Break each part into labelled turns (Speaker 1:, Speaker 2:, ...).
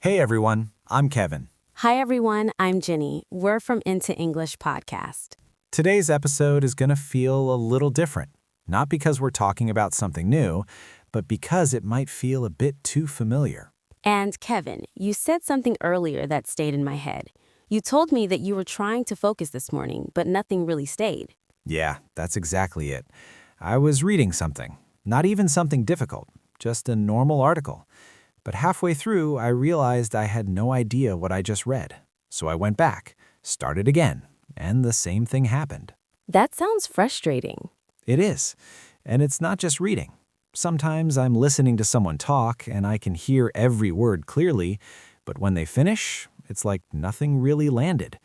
Speaker 1: Hey everyone, I'm Kevin.
Speaker 2: Hi everyone, I'm Jenny. We're from Into English Podcast.
Speaker 1: Today's episode is going to feel a little different, not because we're talking about something new, but because it might feel a bit too familiar.
Speaker 2: And Kevin, you said something earlier that stayed in my head. You told me that you were trying to focus this morning, but nothing really stayed.
Speaker 1: Yeah, that's exactly it. I was reading something, not even something difficult, just a normal article. But halfway through, I realized I had no idea what I just read. So I went back, started again, and the same thing happened.
Speaker 2: That sounds frustrating.
Speaker 1: It is. And it's not just reading. Sometimes I'm listening to someone talk and I can hear every word clearly, but when they finish, it's like nothing really landed.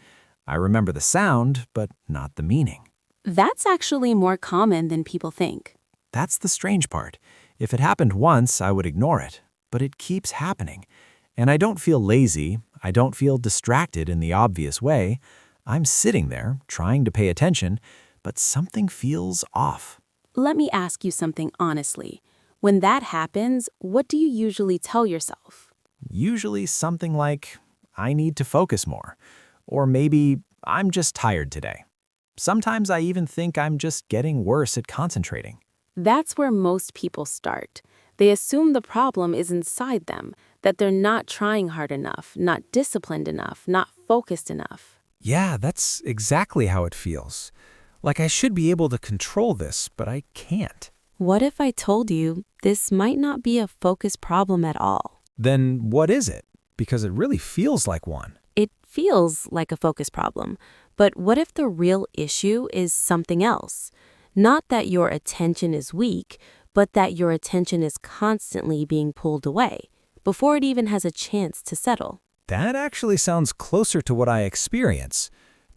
Speaker 1: I remember the sound, but not the meaning.
Speaker 2: That's actually more common than people think.
Speaker 1: That's the strange part. If it happened once, I would ignore it. But it keeps happening. And I don't feel lazy. I don't feel distracted in the obvious way. I'm sitting there, trying to pay attention, but something feels off.
Speaker 2: Let me ask you something honestly. When that happens, what do you usually tell yourself?
Speaker 1: Usually something like, I need to focus more. Or maybe, I'm just tired today. Sometimes I even think I'm just getting worse at concentrating.
Speaker 2: That's where most people start. They assume the problem is inside them, that they're not trying hard enough, not disciplined enough, not focused enough.
Speaker 1: Yeah, that's exactly how it feels. Like I should be able to control this, but I can't.
Speaker 2: What if I told you this might not be a focus problem at all?
Speaker 1: Then what is it? Because it really feels like one.
Speaker 2: It feels like a focus problem, but what if the real issue is something else? Not that your attention is weak, but that your attention is constantly being pulled away before it even has a chance to settle.
Speaker 1: That actually sounds closer to what I experience.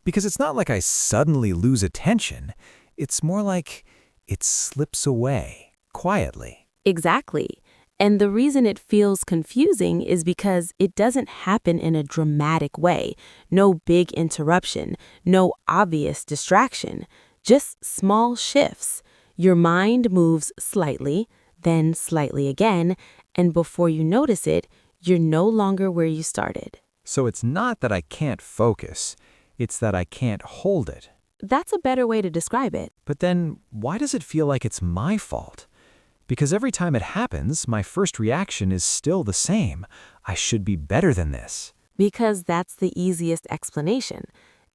Speaker 1: Because it's not like I suddenly lose attention. It's more like it slips away, quietly.
Speaker 2: Exactly. And the reason it feels confusing is because it doesn't happen in a dramatic way. No big interruption, no obvious distraction, just small shifts. Your mind moves slightly, then slightly again, and before you notice it, you're no longer where you started.
Speaker 1: So it's not that I can't focus. It's that I can't hold it.
Speaker 2: That's a better way to describe it.
Speaker 1: But then, why does it feel like it's my fault? Because every time it happens, my first reaction is still the same. I should be better than this.
Speaker 2: Because that's the easiest explanation.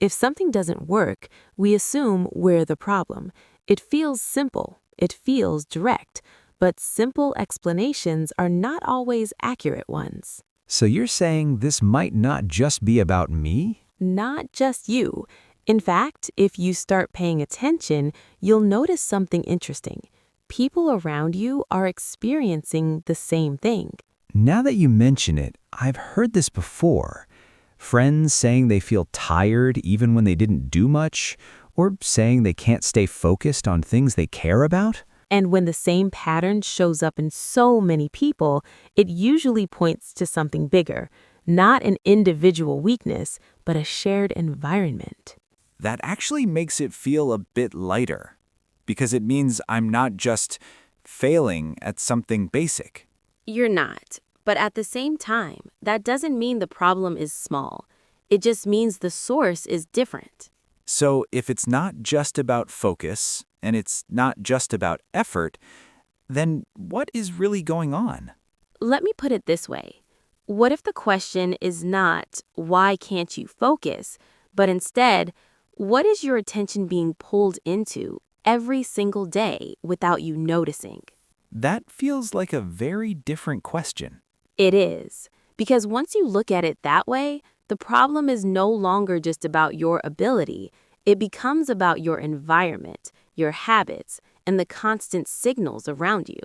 Speaker 2: If something doesn't work, we assume we're the problem. It feels simple. It feels direct. But simple explanations are not always accurate ones.
Speaker 1: So you're saying this might not just be about me?
Speaker 2: Not just you. In fact, if you start paying attention, you'll notice something interesting. People around you are experiencing the same thing.
Speaker 1: Now that you mention it, I've heard this before. Friends saying they feel tired even when they didn't do much, or saying they can't stay focused on things they care about.
Speaker 2: And when the same pattern shows up in so many people, it usually points to something bigger, not an individual weakness, but a shared environment.
Speaker 1: That actually makes it feel a bit lighter, because it means I'm not just failing at something basic.
Speaker 2: You're not. But at the same time, that doesn't mean the problem is small. It just means the source is different.
Speaker 1: So if it's not just about focus, and it's not just about effort, then what is really going on?
Speaker 2: Let me put it this way. What if the question is not, why can't you focus, but instead, what is your attention being pulled into every single day without you noticing?
Speaker 1: That feels like a very different question.
Speaker 2: It is. Because once you look at it that way, the problem is no longer just about your ability. It becomes about your environment, your habits, and the constant signals around you.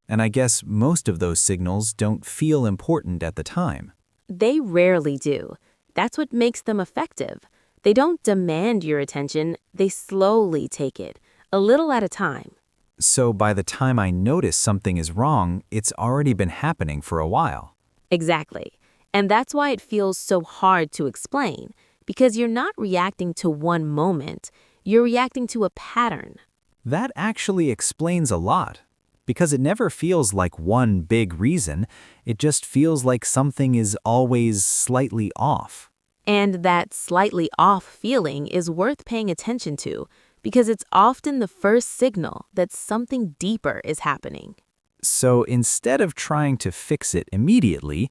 Speaker 1: And I guess most of those signals don't feel important at the time.
Speaker 2: They rarely do. That's what makes them effective. They don't demand your attention, they slowly take it, a little at a time.
Speaker 1: So by the time I notice something is wrong, it's already been happening for a while.
Speaker 2: Exactly. And that's why it feels so hard to explain, because you're not reacting to one moment, you're reacting to a pattern.
Speaker 1: That actually explains a lot. because it never feels like one big reason, it just feels like something is always slightly off.
Speaker 2: And that slightly off feeling is worth paying attention to because it's often the first signal that something deeper is happening.
Speaker 1: So instead of trying to fix it immediately,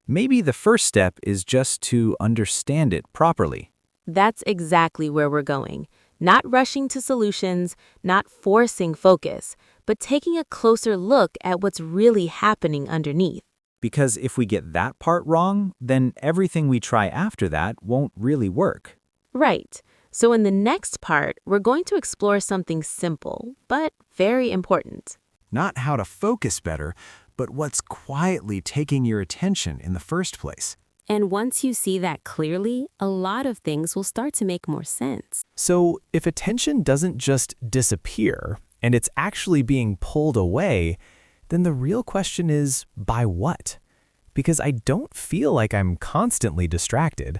Speaker 1: maybe the first step is just to understand it properly.
Speaker 2: That's exactly where we're going. Not rushing to solutions, not forcing focus, but taking a closer look at what's really happening underneath.
Speaker 1: Because if we get that part wrong, then everything we try after that won't really work.
Speaker 2: Right. So in the next part, we're going to explore something simple, but very important.
Speaker 1: Not how to focus better, but what's quietly taking your attention in the first place.
Speaker 2: And once you see that clearly, a lot of things will start to make more sense.
Speaker 3: So if attention doesn't just disappear and it's actually being pulled away, then the real question is, by what? Because I don't feel like I'm constantly distracted.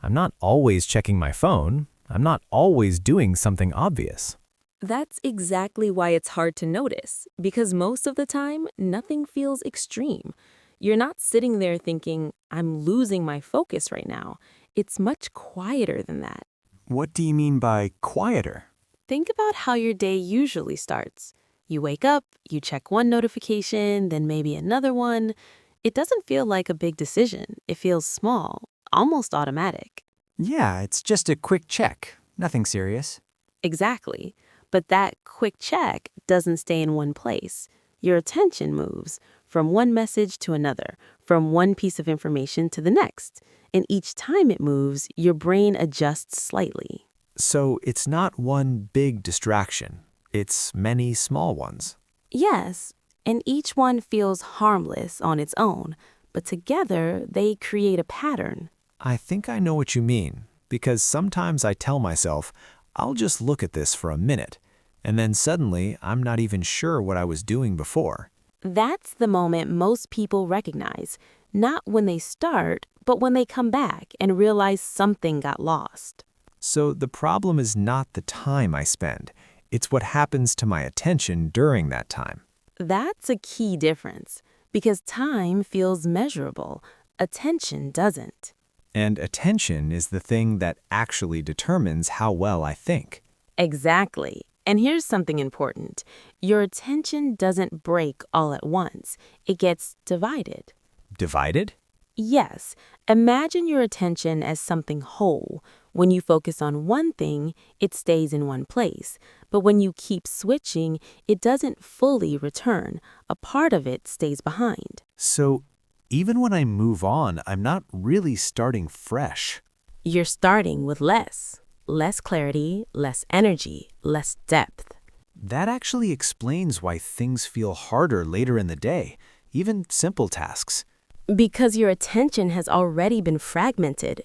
Speaker 3: I'm not always checking my phone. I'm not always doing something obvious.
Speaker 2: That's exactly why it's hard to notice, because most of the time, nothing feels extreme. You're not sitting there thinking, I'm losing my focus right now. It's much quieter than that.
Speaker 1: What do you mean by quieter?
Speaker 2: Think about how your day usually starts. You wake up, you check one notification, then maybe another one. It doesn't feel like a big decision. It feels small, almost automatic.
Speaker 1: Yeah, it's just a quick check. Nothing serious.
Speaker 2: Exactly. But that quick check doesn't stay in one place. Your attention moves from one message to another, from one piece of information to the next. And each time it moves, your brain adjusts slightly.
Speaker 1: So it's not one big distraction. It's many small ones.
Speaker 2: Yes, and each one feels harmless on its own, but together they create a pattern.
Speaker 1: I think I know what you mean, because sometimes I tell myself, I'll just look at this for a minute, and then suddenly I'm not even sure what I was doing before.
Speaker 2: That's the moment most people recognize, not when they start, but when they come back and realize something got lost.
Speaker 1: So the problem is not the time I spend, it's what happens to my attention during that time.
Speaker 2: That's a key difference, because time feels measurable, attention doesn't.
Speaker 1: And attention is the thing that actually determines how well I think.
Speaker 2: Exactly. And here's something important. Your attention doesn't break all at once. It gets divided.
Speaker 1: Divided?
Speaker 2: Yes, imagine your attention as something whole. When you focus on one thing, it stays in one place. But when you keep switching, it doesn't fully return. A part of it stays behind.
Speaker 1: So even when I move on, I'm not really starting fresh.
Speaker 2: You're starting with less. Less clarity, less energy, less depth.
Speaker 1: That actually explains why things feel harder later in the day, even simple tasks.
Speaker 2: Because your attention has already been fragmented.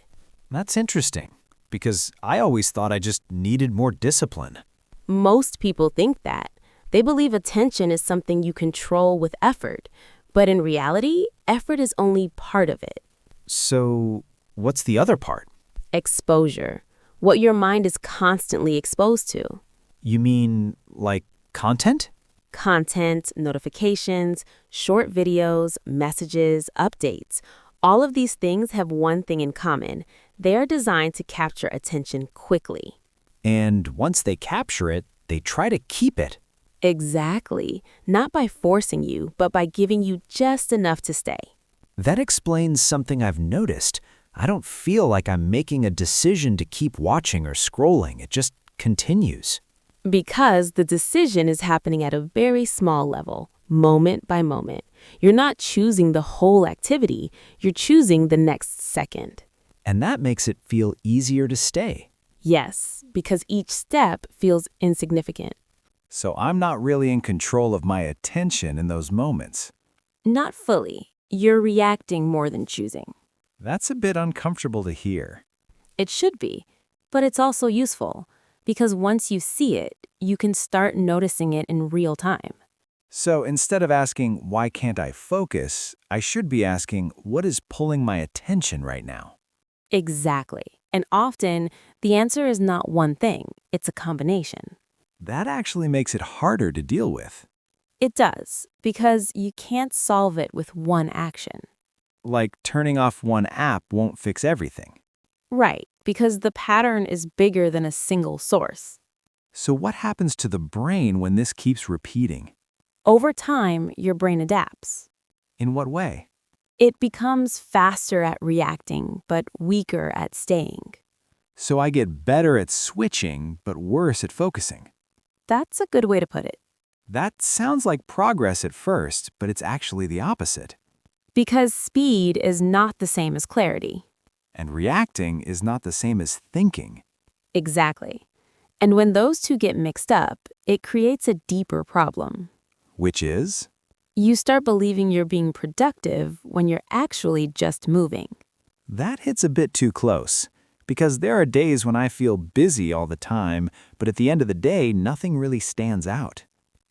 Speaker 1: That's interesting, because I always thought I just needed more discipline.
Speaker 2: Most people think that. They believe attention is something you control with effort. But in reality, effort is only part of it.
Speaker 1: So what's the other part?
Speaker 2: Exposure. What your mind is constantly exposed to.
Speaker 1: You mean like content?
Speaker 2: Content, notifications, short videos, messages, updates. All of these things have one thing in common. They are designed to capture attention quickly.
Speaker 1: And once they capture it, they try to keep it.
Speaker 2: Exactly. Not by forcing you, but by giving you just enough to stay.
Speaker 1: That explains something I've noticed. I don't feel like I'm making a decision to keep watching or scrolling. It just continues.
Speaker 2: Because the decision is happening at a very small level, moment by moment. You're not choosing the whole activity, you're choosing the next second.
Speaker 1: And that makes it feel easier to stay.
Speaker 2: Yes, because each step feels insignificant.
Speaker 1: So I'm not really in control of my attention in those moments.
Speaker 2: Not fully. You're reacting more than choosing.
Speaker 1: That's a bit uncomfortable to hear.
Speaker 2: It should be, but it's also useful, because once you see it, you can start noticing it in real time.
Speaker 1: So instead of asking, why can't I focus, I should be asking, what is pulling my attention right now?
Speaker 2: Exactly. And often, the answer is not one thing, it's a combination.
Speaker 1: That actually makes it harder to deal with.
Speaker 2: It does, because you can't solve it with one action.
Speaker 1: Like turning off one app won't fix everything.
Speaker 2: Right, because the pattern is bigger than a single source.
Speaker 1: So what happens to the brain when this keeps repeating?
Speaker 2: Over time, your brain adapts.
Speaker 1: In what way?
Speaker 2: It becomes faster at reacting, but weaker at staying.
Speaker 1: So I get better at switching, but worse at focusing.
Speaker 2: That's a good way to put it.
Speaker 1: That sounds like progress at first, but it's actually the opposite.
Speaker 2: Because speed is not the same as clarity.
Speaker 1: And reacting is not the same as thinking.
Speaker 2: Exactly. And when those two get mixed up, it creates a deeper problem.
Speaker 1: Which is?
Speaker 2: You start believing you're being productive when you're actually just moving.
Speaker 1: That hits a bit too close, because there are days when I feel busy all the time, but at the end of the day, nothing really stands out.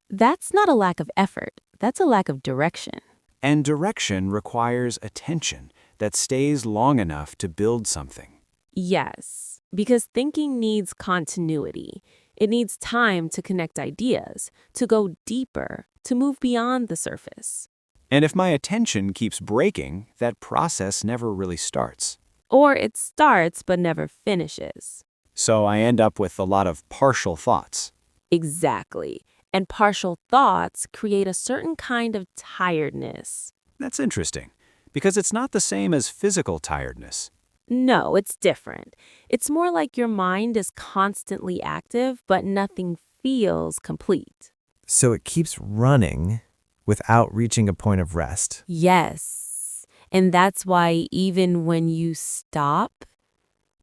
Speaker 2: That's not a lack of effort. That's a lack of direction.
Speaker 1: And direction requires attention that stays long enough to build something.
Speaker 2: Yes, because thinking needs continuity. It needs time to connect ideas, to go deeper, to move beyond the surface.
Speaker 1: And if my attention keeps breaking, that process never really starts.
Speaker 2: Or it starts but never finishes.
Speaker 1: So I end up with a lot of partial thoughts.
Speaker 2: Exactly. And partial thoughts create a certain kind of tiredness.
Speaker 1: That's interesting, because it's not the same as physical tiredness.
Speaker 2: No, it's different. It's more like your mind is constantly active, but nothing feels complete.
Speaker 3: So it keeps running without reaching a point of rest.
Speaker 2: Yes. And that's why even when you stop,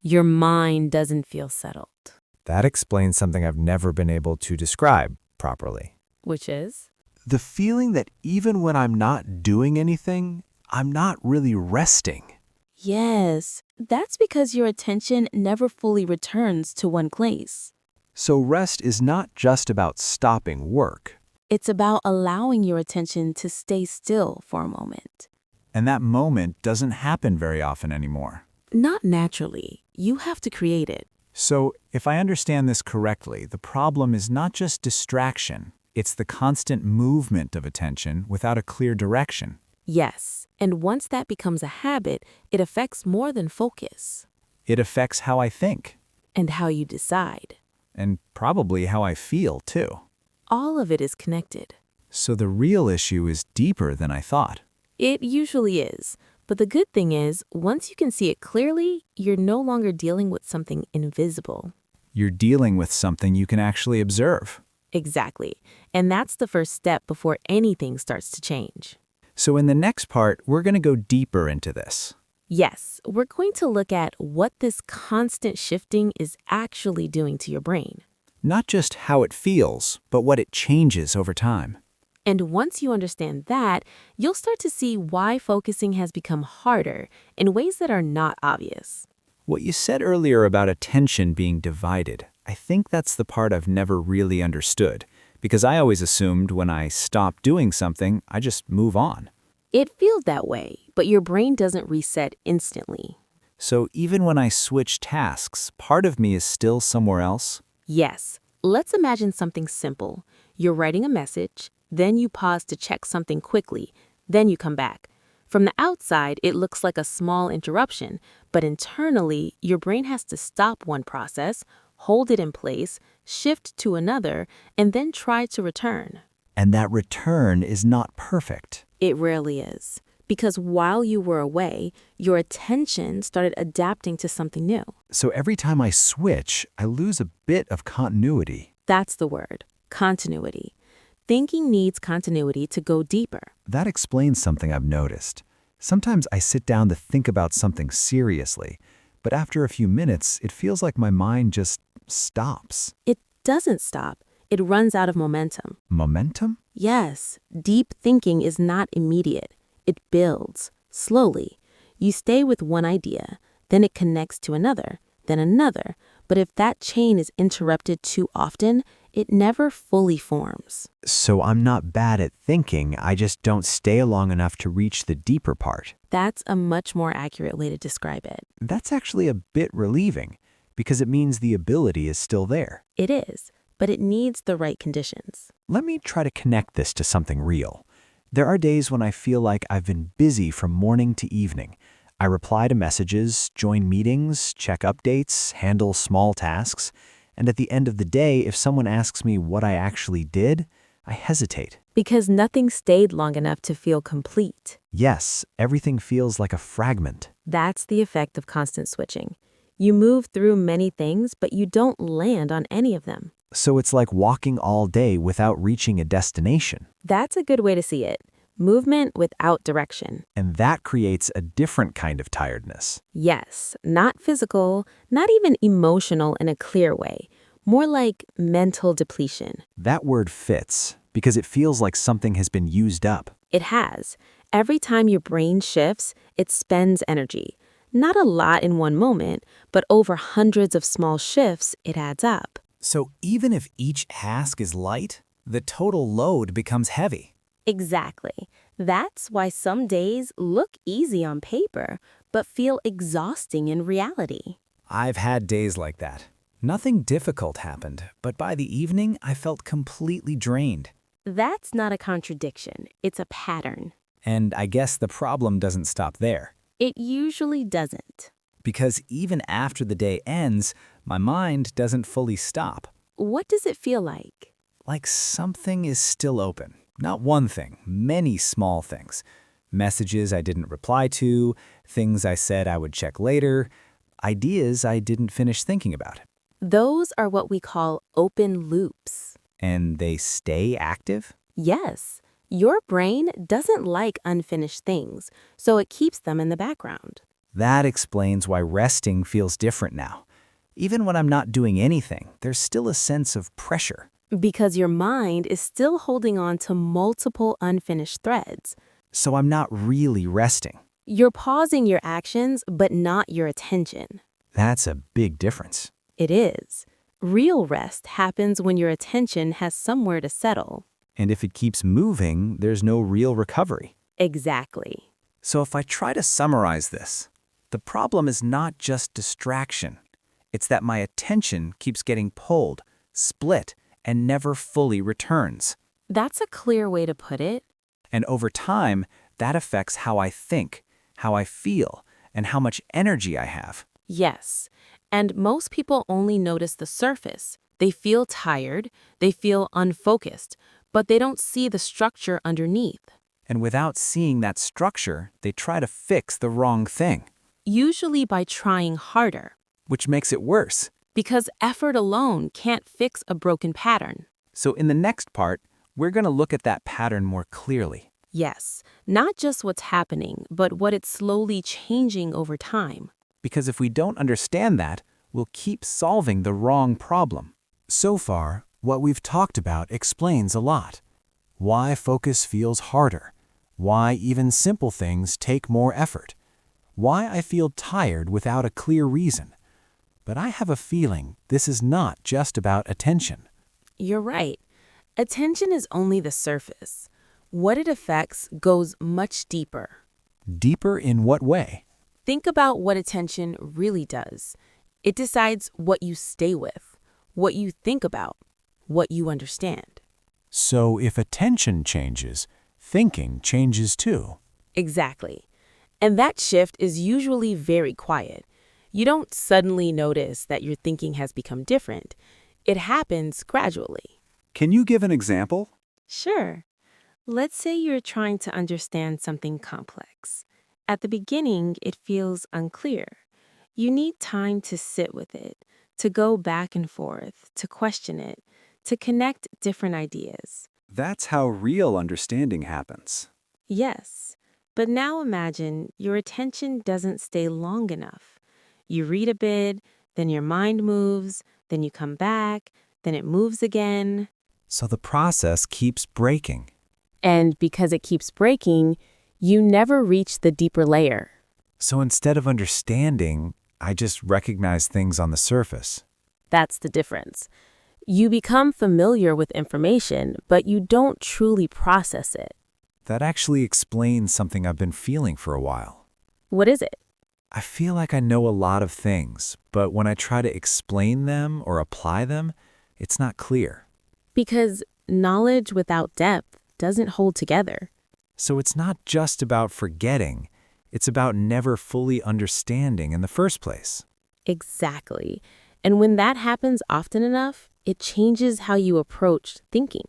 Speaker 2: your mind doesn't feel settled.
Speaker 3: That explains something I've never been able to describe properly.
Speaker 2: Which is?
Speaker 1: The feeling that even when I'm not doing anything, I'm not really resting.
Speaker 2: Yes, that's because your attention never fully returns to one place.
Speaker 1: So rest is not just about stopping work.
Speaker 2: It's about allowing your attention to stay still for a moment.
Speaker 1: And that moment doesn't happen very often anymore.
Speaker 2: Not naturally. You have to create it.
Speaker 1: So, if I understand this correctly, the problem is not just distraction, it's the constant movement of attention without a clear direction.
Speaker 2: Yes, and once that becomes a habit, it affects more than focus.
Speaker 1: It affects how I think,
Speaker 2: And how you decide.
Speaker 1: and probably how I feel, too.
Speaker 2: All of it is connected.
Speaker 1: So the real issue is deeper than I thought.
Speaker 2: It usually is. But the good thing is, once you can see it clearly, you're no longer dealing with something invisible.
Speaker 1: You're dealing with something you can actually observe.
Speaker 2: Exactly. And that's the first step before anything starts to change.
Speaker 1: So in the next part, we're going to go deeper into this.
Speaker 2: Yes, we're going to look at what this constant shifting is actually doing to your brain.
Speaker 1: Not just how it feels, but what it changes over time.
Speaker 2: And once you understand that, you'll start to see why focusing has become harder in ways that are not obvious.
Speaker 1: What you said earlier about attention being divided, I think that's the part I've never really understood, because I always assumed when I stop doing something, I just move on.
Speaker 2: It feels that way, but your brain doesn't reset instantly.
Speaker 1: So even when I switch tasks, part of me is still somewhere else.
Speaker 2: Yes, let's imagine something simple. You're writing a message, then you pause to check something quickly, then you come back. From the outside, it looks like a small interruption, but internally, your brain has to stop one process, hold it in place, shift to another, and then try to return.
Speaker 1: And that return is not perfect.
Speaker 2: It rarely is, because while you were away, your attention started adapting to something new.
Speaker 1: So every time I switch, I lose a bit of continuity.
Speaker 2: That's the word, continuity. Thinking needs continuity to go deeper.
Speaker 1: That explains something I've noticed. Sometimes I sit down to think about something seriously, but after a few minutes, it feels like my mind just stops.
Speaker 2: It doesn't stop. It runs out of momentum.
Speaker 1: Momentum?
Speaker 2: Yes, deep thinking is not immediate. It builds, slowly. You stay with one idea, then it connects to another, then another. But if that chain is interrupted too often, it never fully forms.
Speaker 1: So I'm not bad at thinking, I just don't stay long enough to reach the deeper part.
Speaker 2: That's a much more accurate way to describe it.
Speaker 1: That's actually a bit relieving, because it means the ability is still there.
Speaker 2: It is. but it needs the right conditions.
Speaker 1: Let me try to connect this to something real. There are days when I feel like I've been busy from morning to evening. I reply to messages, join meetings, check updates, handle small tasks, and at the end of the day, if someone asks me what I actually did, I hesitate.
Speaker 2: Because nothing stayed long enough to feel complete.
Speaker 1: Yes, everything feels like a fragment.
Speaker 2: That's the effect of constant switching. You move through many things, but you don't land on any of them.
Speaker 1: So it's like walking all day without reaching a destination.
Speaker 2: That's a good way to see it. Movement without direction.
Speaker 1: And that creates a different kind of tiredness.
Speaker 2: Yes, not physical, not even emotional in a clear way. More like mental depletion.
Speaker 1: That word fits because it feels like something has been used up.
Speaker 2: It has. Every time your brain shifts, it spends energy. Not a lot in one moment, but over hundreds of small shifts, it adds up.
Speaker 4: So even if each task is light, the total load becomes heavy.
Speaker 2: Exactly. That's why some days look easy on paper, but feel exhausting in reality.
Speaker 4: I've had days like that. Nothing difficult happened, but by the evening, I felt completely drained.
Speaker 2: That's not a contradiction. It's a pattern.
Speaker 4: And I guess the problem doesn't stop there.
Speaker 2: It usually doesn't.
Speaker 4: Because even after the day ends, my mind doesn't fully stop.
Speaker 2: What does it feel like?
Speaker 4: Like something is still open. Not one thing, many small things. Messages I didn't reply to, things I said I would check later, ideas I didn't finish thinking about.
Speaker 2: Those are what we call open loops.
Speaker 4: And they stay active?
Speaker 2: Yes, your brain doesn't like unfinished things, so it keeps them in the background.
Speaker 4: That explains why resting feels different now. Even when I'm not doing anything, there's still a sense of pressure.
Speaker 2: Because your mind is still holding on to multiple unfinished threads.
Speaker 4: So I'm not really resting.
Speaker 2: You're pausing your actions, but not your attention.
Speaker 4: That's a big difference.
Speaker 2: It is. Real rest happens when your attention has somewhere to settle.
Speaker 4: And if it keeps moving, there's no real recovery.
Speaker 2: Exactly.
Speaker 4: So if I try to summarize this, the problem is not just distraction. It's that my attention keeps getting pulled, split, and never fully returns.
Speaker 2: That's a clear way to put it.
Speaker 4: And over time, that affects how I think, how I feel, and how much energy I have.
Speaker 2: Yes. And most people only notice the surface. They feel tired, they feel unfocused, but they don't see the structure underneath.
Speaker 4: And without seeing that structure, they try to fix the wrong thing.
Speaker 2: Usually by trying harder.
Speaker 4: Which makes it worse.
Speaker 2: Because effort alone can't fix a broken pattern.
Speaker 4: So in the next part, we're going to look at that pattern more clearly.
Speaker 2: Yes, not just what's happening, but what it's slowly changing over time.
Speaker 4: Because if we don't understand that, we'll keep solving the wrong problem.
Speaker 1: So far, what we've talked about explains a lot. Why focus feels harder. Why even simple things take more effort. Why I feel tired without a clear reason. But I have a feeling this is not just about attention.
Speaker 2: You're right. Attention is only the surface. What it affects goes much deeper.
Speaker 1: Deeper in what way?
Speaker 2: Think about what attention really does. It decides what you stay with, what you think about, what you understand.
Speaker 1: So if attention changes, thinking changes too.
Speaker 2: Exactly. And that shift is usually very quiet. You don't suddenly notice that your thinking has become different. It happens gradually.
Speaker 5: Can you give an example?
Speaker 2: Sure. Let's say you're trying to understand something complex. At the beginning, it feels unclear. You need time to sit with it, to go back and forth, to question it, to connect different ideas.
Speaker 5: That's how real understanding happens.
Speaker 2: Yes, but now imagine your attention doesn't stay long enough. You read a bit, then your mind moves, then you come back, then it moves again.
Speaker 1: So the process keeps breaking.
Speaker 2: And because it keeps breaking, you never reach the deeper layer.
Speaker 1: So instead of understanding, I just recognize things on the surface.
Speaker 2: That's the difference. You become familiar with information, but you don't truly process it.
Speaker 1: That actually explains something I've been feeling for a while.
Speaker 2: What is it?
Speaker 1: I feel like I know a lot of things, but when I try to explain them or apply them,
Speaker 4: It's not clear.
Speaker 2: Because knowledge without depth doesn't hold together.
Speaker 4: So it's not just about forgetting. It's about never fully understanding in the first place.
Speaker 2: Exactly. And when that happens often enough, it changes how you approach thinking.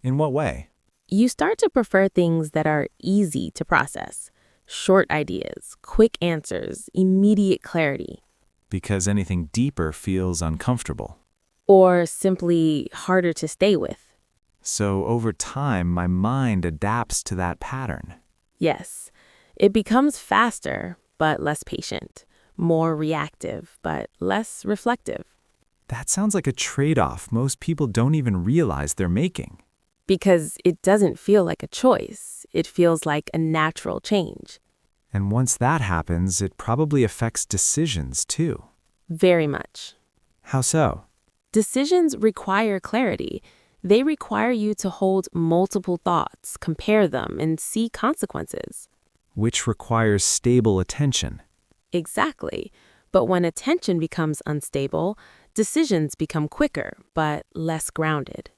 Speaker 4: In what way?
Speaker 2: You start to prefer things that are easy to process. Short ideas, quick answers, immediate clarity.
Speaker 4: Because anything deeper feels uncomfortable.
Speaker 2: Or simply harder to stay with.
Speaker 4: So over time, my mind adapts to that pattern.
Speaker 2: Yes, it becomes faster, but less patient. More reactive, but less reflective.
Speaker 4: That sounds like a trade-off most people don't even realize they're making.
Speaker 2: Because it doesn't feel like a choice. It feels like a natural change.
Speaker 4: And once that happens, it probably affects decisions too.
Speaker 2: Very much.
Speaker 4: How so?
Speaker 2: Decisions require clarity. They require you to hold multiple thoughts, compare them, and see consequences.
Speaker 4: Which requires stable attention.
Speaker 2: Exactly. But when attention becomes unstable, decisions become quicker, but less grounded.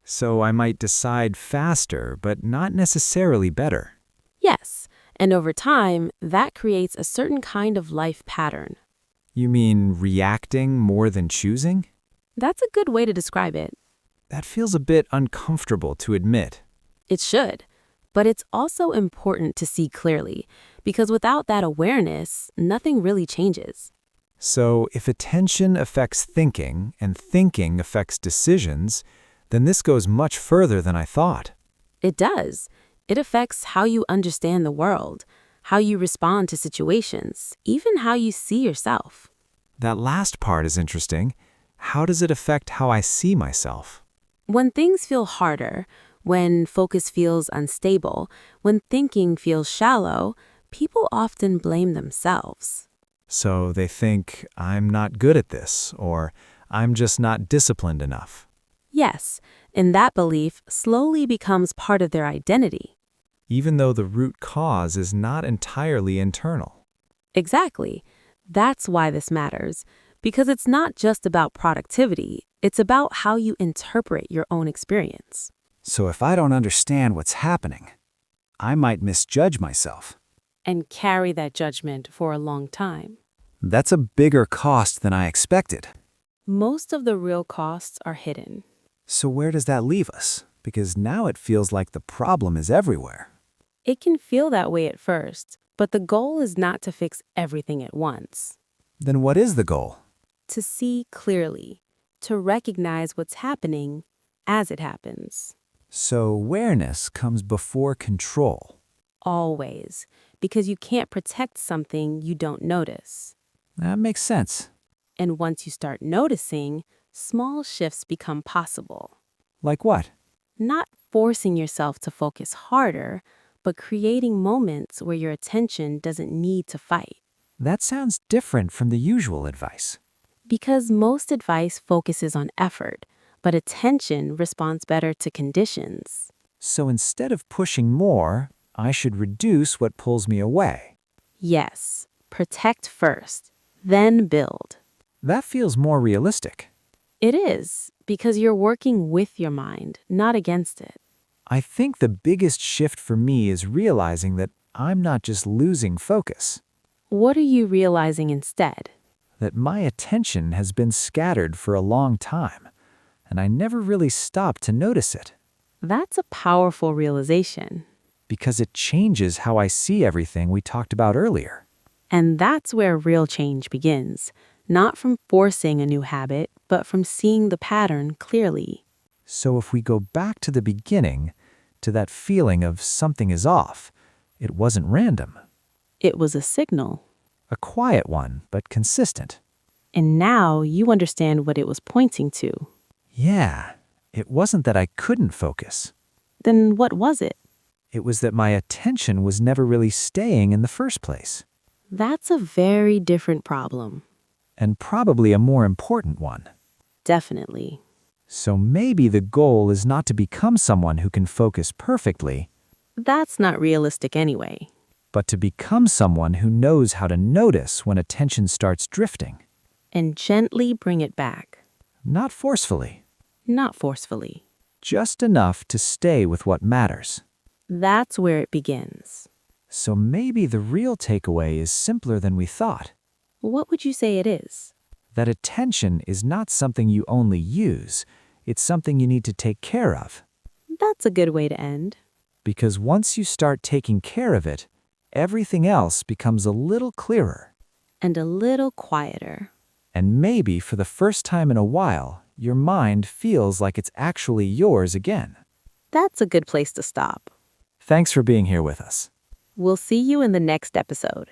Speaker 4: So I might decide faster, but not necessarily better.
Speaker 2: Yes, and over time, that creates a certain kind of life pattern.
Speaker 4: You mean reacting more than choosing?
Speaker 2: That's a good way to describe it.
Speaker 4: That feels a bit uncomfortable to admit.
Speaker 2: It should. But it's also important to see clearly, because without that awareness, nothing really changes.
Speaker 4: So if attention affects thinking and thinking affects decisions, then this goes much further than I thought.
Speaker 2: It does. It affects how you understand the world, how you respond to situations, even how you see yourself.
Speaker 4: That last part is interesting. How does it affect how I see myself?
Speaker 2: When things feel harder, when focus feels unstable, when thinking feels shallow, people often blame themselves.
Speaker 4: So they think, I'm not good at this, or I'm just not disciplined enough.
Speaker 2: Yes, and that belief slowly becomes part of their identity.
Speaker 4: Even though the root cause is not entirely internal.
Speaker 2: Exactly. That's why this matters, because it's not just about productivity, it's about how you interpret your own experience.
Speaker 5: So if I don't understand what's happening, I might misjudge myself.
Speaker 2: And carry that judgment for a long time.
Speaker 5: That's a bigger cost than I expected.
Speaker 2: Most of the real costs are hidden.
Speaker 5: So where does that leave us? Because now it feels like the problem is everywhere.
Speaker 2: It can feel that way at first, but the goal is not to fix everything at once.
Speaker 5: Then what is the goal?
Speaker 2: To see clearly, to recognize what's happening as it happens.
Speaker 5: So awareness comes before control.
Speaker 2: Always, because you can't protect something you don't notice.
Speaker 5: That makes sense.
Speaker 2: And once you start noticing, small shifts become possible.
Speaker 5: Like what?
Speaker 2: Not forcing yourself to focus harder, but creating moments where your attention doesn't need to fight.
Speaker 5: That sounds different from the usual advice.
Speaker 2: Because most advice focuses on effort, but attention responds better to conditions.
Speaker 5: So instead of pushing more, I should reduce what pulls me away.
Speaker 2: Yes, protect first, then build.
Speaker 5: That feels more realistic.
Speaker 2: It is, because you're working with your mind, not against it.
Speaker 5: I think the biggest shift for me is realizing that I'm not just losing focus,
Speaker 2: What are you realizing instead?
Speaker 5: that my attention has been scattered for a long time, and I never really stopped to notice it,
Speaker 2: That's a powerful realization.
Speaker 5: because it changes how I see everything we talked about earlier.
Speaker 2: And that's where real change begins, not from forcing a new habit, but from seeing the pattern clearly.
Speaker 5: So if we go back to the beginning, to that feeling of something is off, it wasn't random.
Speaker 2: It was a signal.
Speaker 5: A quiet one, but consistent.
Speaker 2: And now you understand what it was pointing to.
Speaker 5: Yeah, it wasn't that I couldn't focus.
Speaker 2: Then what was it?
Speaker 5: It was that my attention was never really staying in the first place.
Speaker 2: That's a very different problem.
Speaker 5: And probably a more important one.
Speaker 2: Definitely.
Speaker 5: So maybe the goal is not to become someone who can focus perfectly,
Speaker 2: That's not realistic anyway.
Speaker 5: but to become someone who knows how to notice when attention starts drifting.
Speaker 2: And gently bring it back.
Speaker 5: Not forcefully.
Speaker 2: not forcefully.
Speaker 5: Just enough to stay with what matters.
Speaker 2: That's where it begins.
Speaker 5: So maybe the real takeaway is simpler than we thought.
Speaker 2: What would you say it is?
Speaker 5: That attention is not something you only use, it's something you need to take care of.
Speaker 2: That's a good way to end.
Speaker 5: Because once you start taking care of it, everything else becomes a little clearer.
Speaker 2: And a little quieter.
Speaker 5: And maybe for the first time in a while, your mind feels like it's actually yours again.
Speaker 2: That's a good place to stop.
Speaker 5: Thanks for being here with us.
Speaker 2: We'll see you in the next episode.